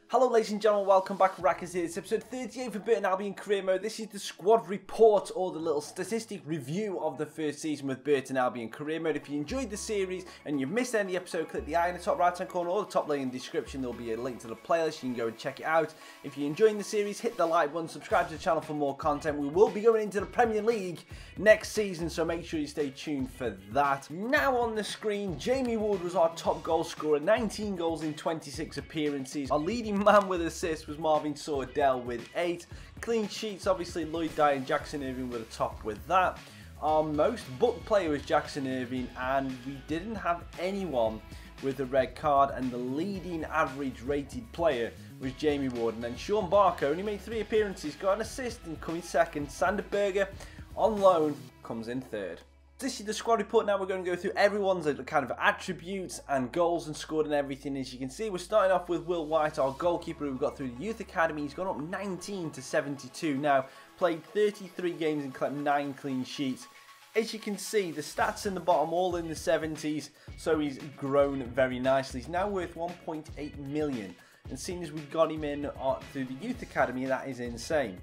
Hello ladies and gentlemen, welcome back. Raccas here. It's episode 38 for BURTON Albion career mode. This is the squad report, or the little statistic review of the first season with BURTON Albion career mode. If you enjoyed the series and you've missed any episode, click the eye in the top right hand corner or the top link in the description. There'll be a link to the playlist. You can go and check it out. If you're enjoying the series, hit the like button, subscribe to the channel for more content. We will be going into the Premier League next season, so make sure you stay tuned for that. Now on the screen, Jamie Ward was our top goal scorer, 19 goals in 26 appearances. Our leading man with assists was Marvin Sordell with 8. Clean sheets, obviously Lloyd Dyer and Jackson Irving were the top with that. Our most booked player was Jackson Irving, and we didn't have anyone with a red card, and the leading average rated player was Jamie Ward. And then Sean Barker only made 3 appearances, got an assist and coming second. Sander Berger on loan comes in third. This is the squad report. Now we're going to go through everyone's kind of attributes and goals and scored and everything. As you can see, we're starting off with Will White, our goalkeeper, who we got through the youth academy. He's gone up 19 to 72 now, played 33 games and collected 9 clean sheets. As you can see, the stats in the bottom all in the 70s, so he's grown very nicely. He's now worth 1.8 million, and seeing as we've got him in through the youth academy, that is insane.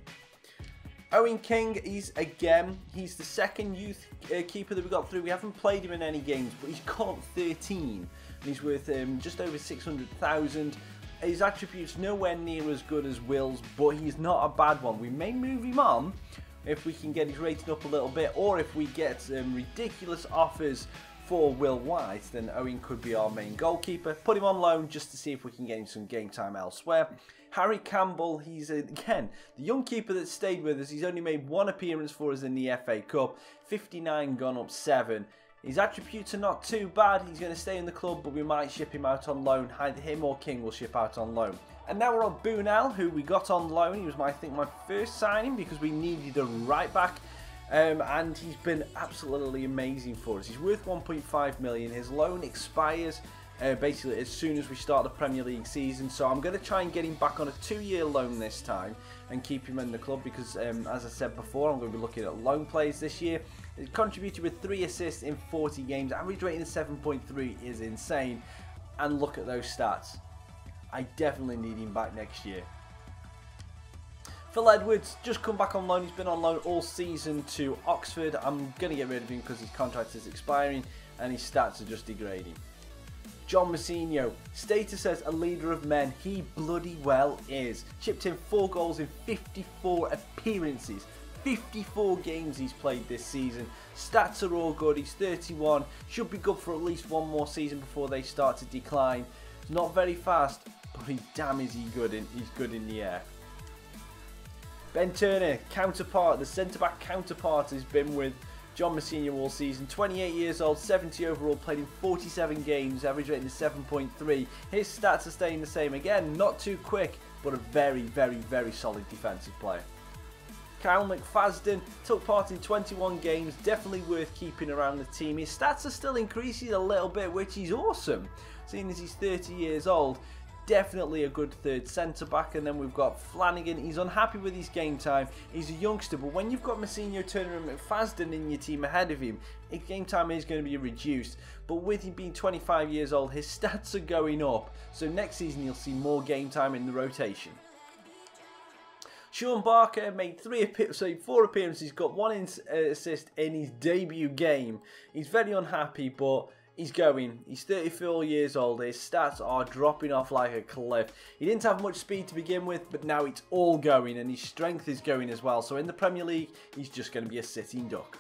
Owen King, he's the second youth keeper that we got through. We haven't played him in any games, but he's got up 13, and he's worth just over 600,000. His attributes nowhere near as good as Will's, but he's not a bad one. We may move him on if we can get his rating up a little bit, or if we get ridiculous offers for Will White, then Owen could be our main goalkeeper. Put him on loan just to see if we can get him some game time elsewhere. Harry Campbell, he's again the young keeper that stayed with us. He's only made 1 appearance for us in the FA Cup, 59 gone up 7. His attributes are not too bad. He's going to stay in the club, but we might ship him out on loan. Either him or King will ship out on loan. And now we're on Bunal, who we got on loan. He was I think my first signing because we needed a right back. And he's been absolutely amazing for us. He's worth 1.5 million. His loan expires basically as soon as we start the Premier League season, so I'm going to try and get him back on a 2-year loan this time and keep him in the club because as I said before, I'm going to be looking at loan players this year. He contributed with 3 assists in 40 games. Average rating of 7.3 is insane, and look at those stats. I definitely need him back next year. Phil Edwards, just come back on loan. He's been on loan all season to Oxford. I'm going to get rid of him because his contract is expiring and his stats are just degrading. John Messinho, status as a leader of men, he bloody well is. Chipped in 4 goals in 54 appearances. 54 games he's played this season. Stats are all good. He's 31. Should be good for at least 1 more season before they start to decline. He's not very fast, but damn is he good. He's good in the air. Ben Turner, counterpart, the centre-back counterpart, has been with John Messinho all season. 28 years old, 70 overall, played in 47 games, average rating of 7.3. His stats are staying the same. Again, not too quick, but a very, very, very solid defensive player. Kyle McFadden took part in 21 games, definitely worth keeping around the team. His stats are still increasing a little bit, which is awesome, seeing as he's 30 years old. Definitely a good third centre-back. And then we've got Flanagan. He's unhappy with his game time. He's a youngster, but when you've got Messinho, Turner and McFadden in your team ahead of him, his game time is going to be reduced. But with him being 25 years old, his stats are going up. So next season you'll see more game time in the rotation. Sean Barker made 4 appearances, got 1 assist in his debut game. He's very unhappy, but he's going. He's 34 years old. His stats are dropping off like a cliff. He didn't have much speed to begin with, but now it's all going, and his strength is going as well. So in the Premier League, he's just going to be a sitting duck.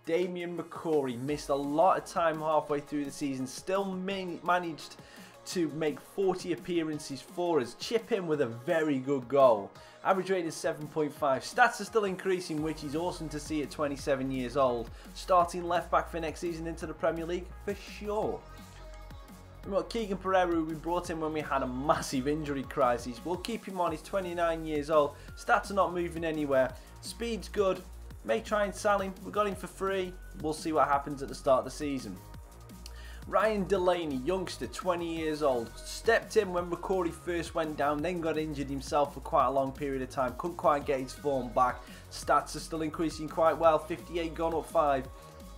Damien McCory missed a lot of time halfway through the season. Still managed to make 40 appearances for us. Chip in with a very good goal. Average rating is 7.5. Stats are still increasing, which is awesome to see at 27 years old. Starting left back for next season into the Premier League for sure. We've got Keegan Pereira, who we brought in when we had a massive injury crisis. We'll keep him on. He's 29 years old. Stats are not moving anywhere. Speed's good. May try and sell him. We got him for free. We'll see what happens at the start of the season. Ryan Delaney, youngster, 20 years old, stepped in when McCory first went down, then got injured himself for quite a long period of time, couldn't quite get his form back. Stats are still increasing quite well, 58 gone up 5.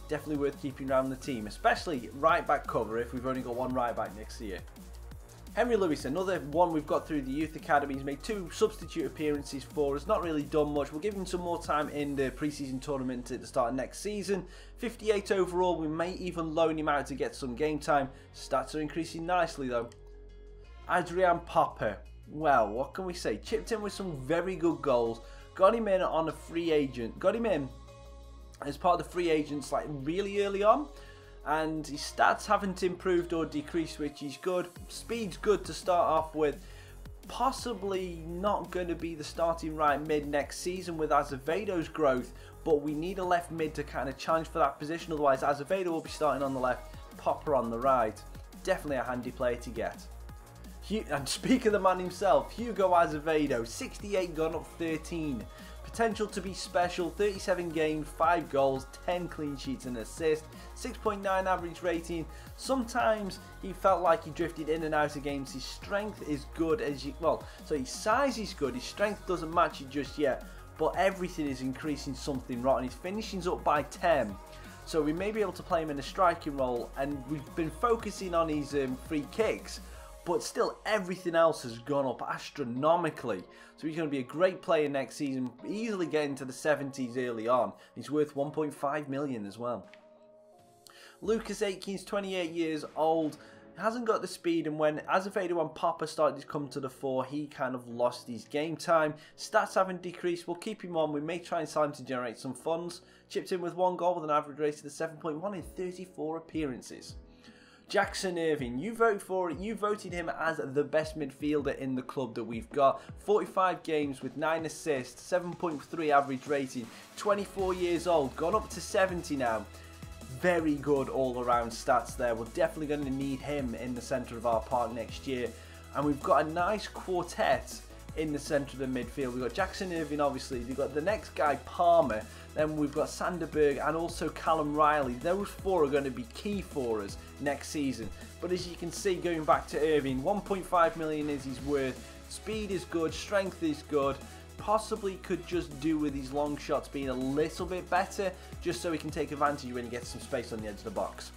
Definitely worth keeping around the team, especially right back cover if we've only got 1 right back next year. Henry Lewis, another one we've got through the youth academy. He's made 2 substitute appearances for us. Not really done much. We'll give him some more time in the pre-season tournament at the start of next season. 58 overall. We may even loan him out to get some game time. Stats are increasing nicely though. Adrian Papa. Well, what can we say? Chipped in with some very good goals. Got him in on a free agent. Got him in as part of the free agents like really early on. And his stats haven't improved or decreased, which is good. Speed's good to start off with. Possibly not going to be the starting right mid next season with Azevedo's growth, but we need a left mid to kind of challenge for that position. Otherwise, Azevedo will be starting on the left, Popper on the right. Definitely a handy player to get. And speak of the man himself, Hugo Azevedo, 68 gone up 13. Potential to be special, 37 games, 5 goals, 10 clean sheets and assists, 6.9 average rating. Sometimes he felt like he drifted in and out of games. His strength is good as you, well, so his size is good, his strength doesn't match it just yet, but everything is increasing something rotten. His finishing's up by 10. So we may be able to play him in a striking role, and we've been focusing on his free kicks. But still, everything else has gone up astronomically. So he's going to be a great player next season, easily getting to the 70s early on. He's worth 1.5 million as well. Lucas Aitken's 28 years old. Hasn't got the speed, and when Azevedo and Papa started to come to the fore, he kind of lost his game time. Stats haven't decreased. We'll keep him on. We may try and sign him to generate some funds. Chipped in with 1 goal with an average rating of 7.1 in 34 appearances. Jackson Irving, you vote for it. You voted him as the best midfielder in the club that we've got. 45 games with 9 assists, 7.3 average rating, 24 years old, gone up to 70 now. Very good all-around stats there. We're definitely going to need him in the centre of our park next year. And we've got a nice quartet in the centre of the midfield. We've got Jackson Irving, obviously. We've got the next guy, Palmer. Then we've got Sanderberg and also Callum Riley. Those 4 are going to be key for us next season. But as you can see, going back to Irving, 1.5 million is his worth. Speed is good, strength is good. Possibly could just do with his long shots being a little bit better, just so he can take advantage when he gets some space on the edge of the box.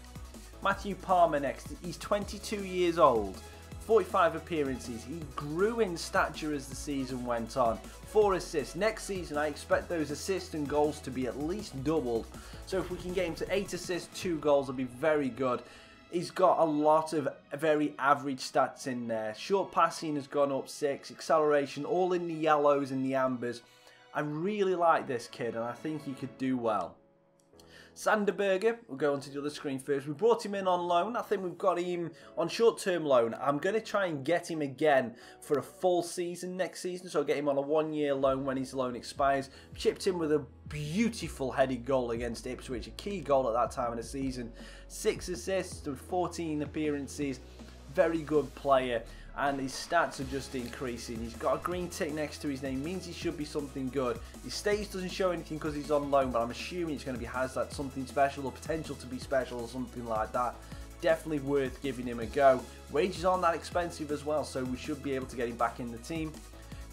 Matthew Palmer next. He's 22 years old. 45 appearances. He grew in stature as the season went on. 4 assists. Next season, I expect those assists and goals to be at least doubled. So if we can get him to 8 assists, 2 goals, it'll be very good. He's got a lot of very average stats in there. Short passing has gone up 6. Acceleration, all in the yellows and the ambers. I really like this kid, and I think he could do well. Sanderberger, we'll go onto the other screen first. We brought him in on loan. I think we've got him on short-term loan. I'm going to try and get him again for a full season next season. So I'll get him on a 1-year loan when his loan expires. Chipped in with a beautiful headed goal against Ipswich. A key goal at that time of the season. 6 assists with 14 appearances. Very good player. And his stats are just increasing. He's got a green tick next to his name, means he should be something good. His stage doesn't show anything because he's on loan, but I'm assuming it's going to be has that something special or potential to be special or something like that. Definitely worth giving him a go. Wages aren't that expensive as well, so we should be able to get him back in the team.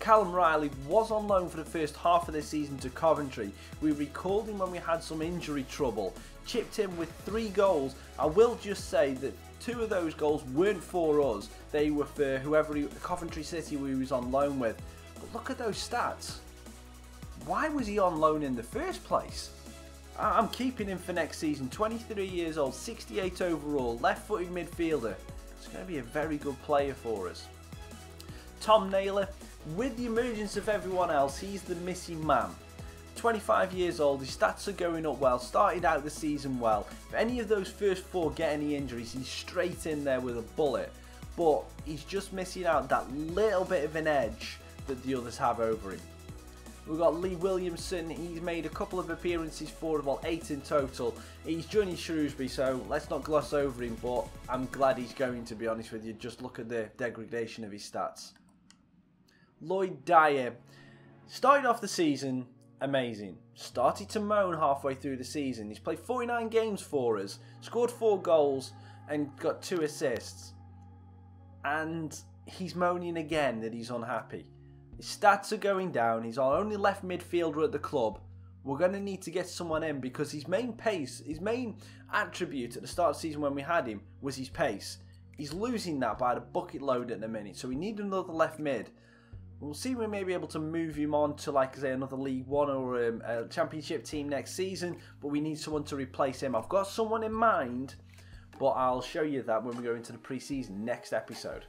Callum Riley was on loan for the first half of the season to Coventry. We recalled him when we had some injury trouble. Chipped in with 3 goals. I will just say that 2 of those goals weren't for us. They were for whoever Coventry City we was on loan with. But look at those stats. Why was he on loan in the first place? I'm keeping him for next season. 23 years old, 68 overall, left-footed midfielder. He's going to be a very good player for us. Tom Naylor, with the emergence of everyone else, he's the missing man. 25 years old, his stats are going up well, started out the season well. If any of those first 4 get any injuries, he's straight in there with a bullet. But he's just missing out that little bit of an edge that the others have over him. We've got Lee Williamson. He's made a couple of appearances for, well, 8 in total. He's joining Shrewsbury, so let's not gloss over him, but I'm glad he's going, to be honest with you. Just look at the degradation of his stats. Lloyd Dyer started off the season amazing. Started to moan halfway through the season. He's played 49 games for us, scored 4 goals and got 2 assists. And he's moaning again that he's unhappy. His stats are going down. He's our only left midfielder at the club. We're going to need to get someone in because his main pace, his main attribute at the start of the season when we had him was his pace. he's losing that by the bucket load at the minute. So we need another left mid. We'll see if we may be able to move him on to, like I say, another League One or a Championship team next season. But we need someone to replace him. I've got someone in mind, but I'll show you that when we go into the pre-season next episode.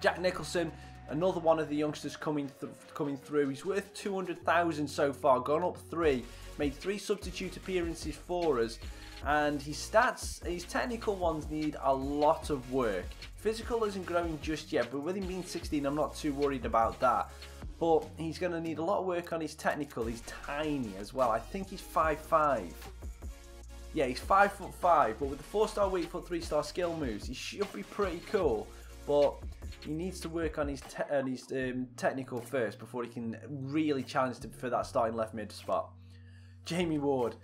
Jack Nicholson, another one of the youngsters coming through. He's worth 200,000 so far, gone up 3, made 3 substitute appearances for us. And his stats, his technical ones need a lot of work. Physical isn't growing just yet, but with him being 16, I'm not too worried about that. But he's going to need a lot of work on his technical. He's tiny as well. I think he's 5'5". Yeah, he's 5'5", but with the 4-star weak foot, 3-star skill moves, he should be pretty cool. But he needs to work on his technical first before he can really challenge for that starting left mid spot. Jamie Ward.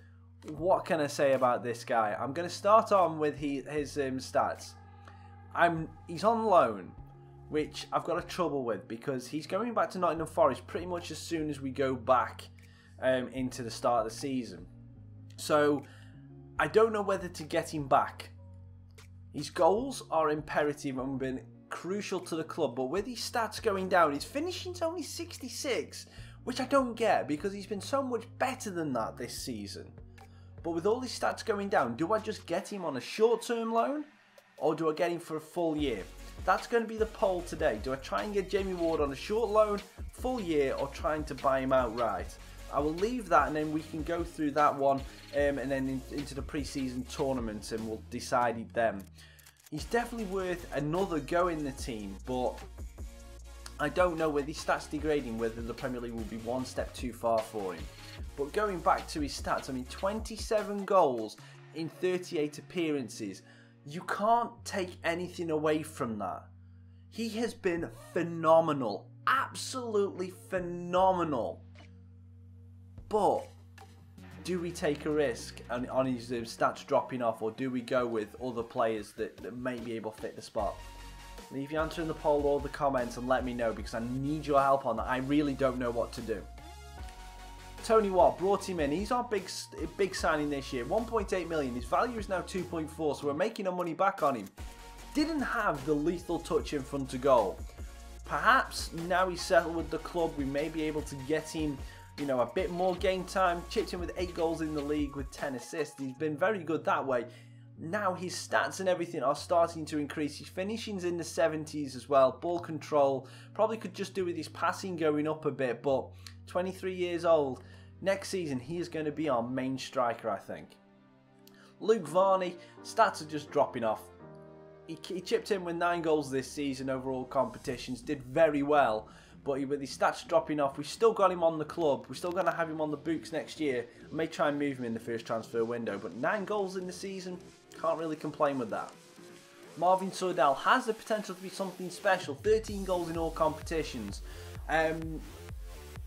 What can I say about this guy? I'm going to start on with his stats. He's on loan, which I've got a trouble with because he's going back to Nottingham Forest pretty much as soon as we go back into the start of the season. So I don't know whether to get him back. His goals are imperative and been crucial to the club, but with his stats going down, his finishing's only 66, which I don't get because he's been so much better than that this season. But with all his stats going down, do I just get him on a short-term loan or do I get him for a full year? That's going to be the poll today. Do I try and get Jamie Ward on a short loan, full year, or trying to buy him outright? I will leave that and then we can go through that one and then into the pre-season tournament and we'll decide it then. He's definitely worth another go in the team, but I don't know with his stats degrading whether the Premier League will be one step too far for him. But going back to his stats, I mean 27 goals in 38 appearances. You can't take anything away from that. He has been phenomenal. Absolutely phenomenal. But do we take a risk on his stats dropping off, or do we go with other players that may be able to fit the spot? Leave your answer in the poll or the comments and let me know because I need your help on that. I really don't know what to do. Tony Watt, brought him in. He's our big signing this year. 1.8 million. His value is now 2.4, so we're making our money back on him. Didn't have the lethal touch in front of goal. Perhaps now he's settled with the club, we may be able to get him, you know, a bit more game time. Chipped in with 8 goals in the league with 10 assists. He's been very good that way. Now his stats and everything are starting to increase. His finishing's in the 70s as well. Ball control. Probably could just do with his passing going up a bit, but 23 years old. Next season, he is going to be our main striker, I think. Luke Varney, stats are just dropping off. He chipped in with 9 goals this season over all competitions. Did very well. But with his stats dropping off, we've still got him on the club. We're still going to have him on the books next year. I may try and move him in the first transfer window. But 9 goals in the season, can't really complain with that. Marvin Sordell has the potential to be something special. 13 goals in all competitions.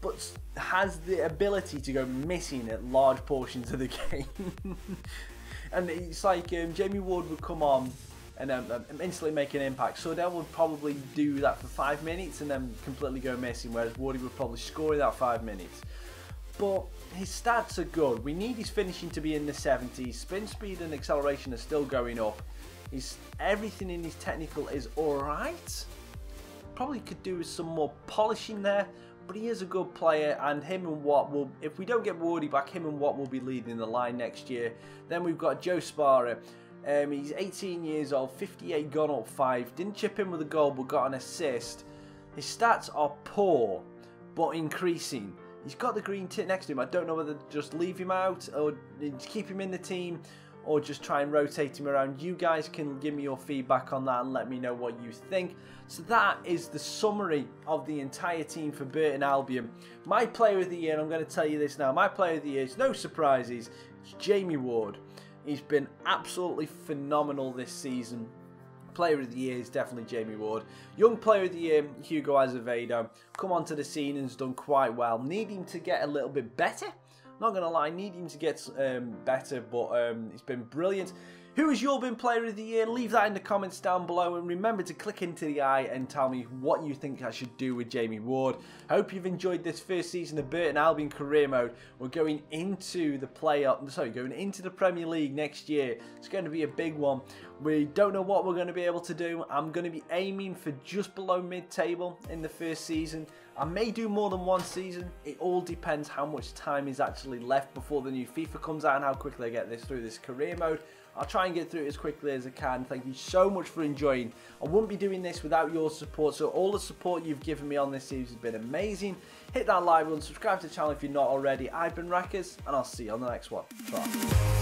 But has the ability to go missing at large portions of the game. And it's like Jamie Ward would come on and instantly make an impact. Sordell would probably do that for 5 minutes and then completely go missing, whereas Wardy would probably score in that 5 minutes. But his stats are good. We need his finishing to be in the 70s. Spin speed and acceleration are still going up. Everything in his technical is alright. Probably could do with some more polishing there. But he is a good player, and him and Watt will, if we don't get Wardy back, him and Watt will be leading the line next year. Then we've got Joe Sparrow. He's 18 years old, 58 gone up 5. Didn't chip in with a goal, but got an assist. His stats are poor, but increasing. He's got the green tick next to him. I don't know whether to just leave him out or keep him in the team or just try and rotate him around. You guys can give me your feedback on that and let me know what you think. So that is the summary of the entire team for Burton Albion. My player of the year, and I'm going to tell you this now, my player of the year, is no surprises, it's Jamie Ward. He's been absolutely phenomenal this season. Player of the year is definitely Jamie Ward. Young player of the year, Hugo Azevedo. Come onto the scene and has done quite well. Need him to get a little bit better. Not going to lie, need him to get better, but it's been brilliant. Who has your been player of the year? Leave that in the comments down below, and remember to click into the eye and tell me what you think I should do with Jamie Ward. I hope you've enjoyed this first season of Burton Albion career mode. We're going into the Premier League next year. It's going to be a big one. We don't know what we're going to be able to do. I'm going to be aiming for just below mid-table in the first season. I may do more than one season. It all depends how much time is actually left before the new FIFA comes out and how quickly I get this through this career mode. I'll try and get through it as quickly as I can. Thank you so much for enjoying. I wouldn't be doing this without your support, so all the support you've given me on this series has been amazing. Hit that like button, subscribe to the channel if you're not already. I've been Raccas, and I'll see you on the next one. Bye.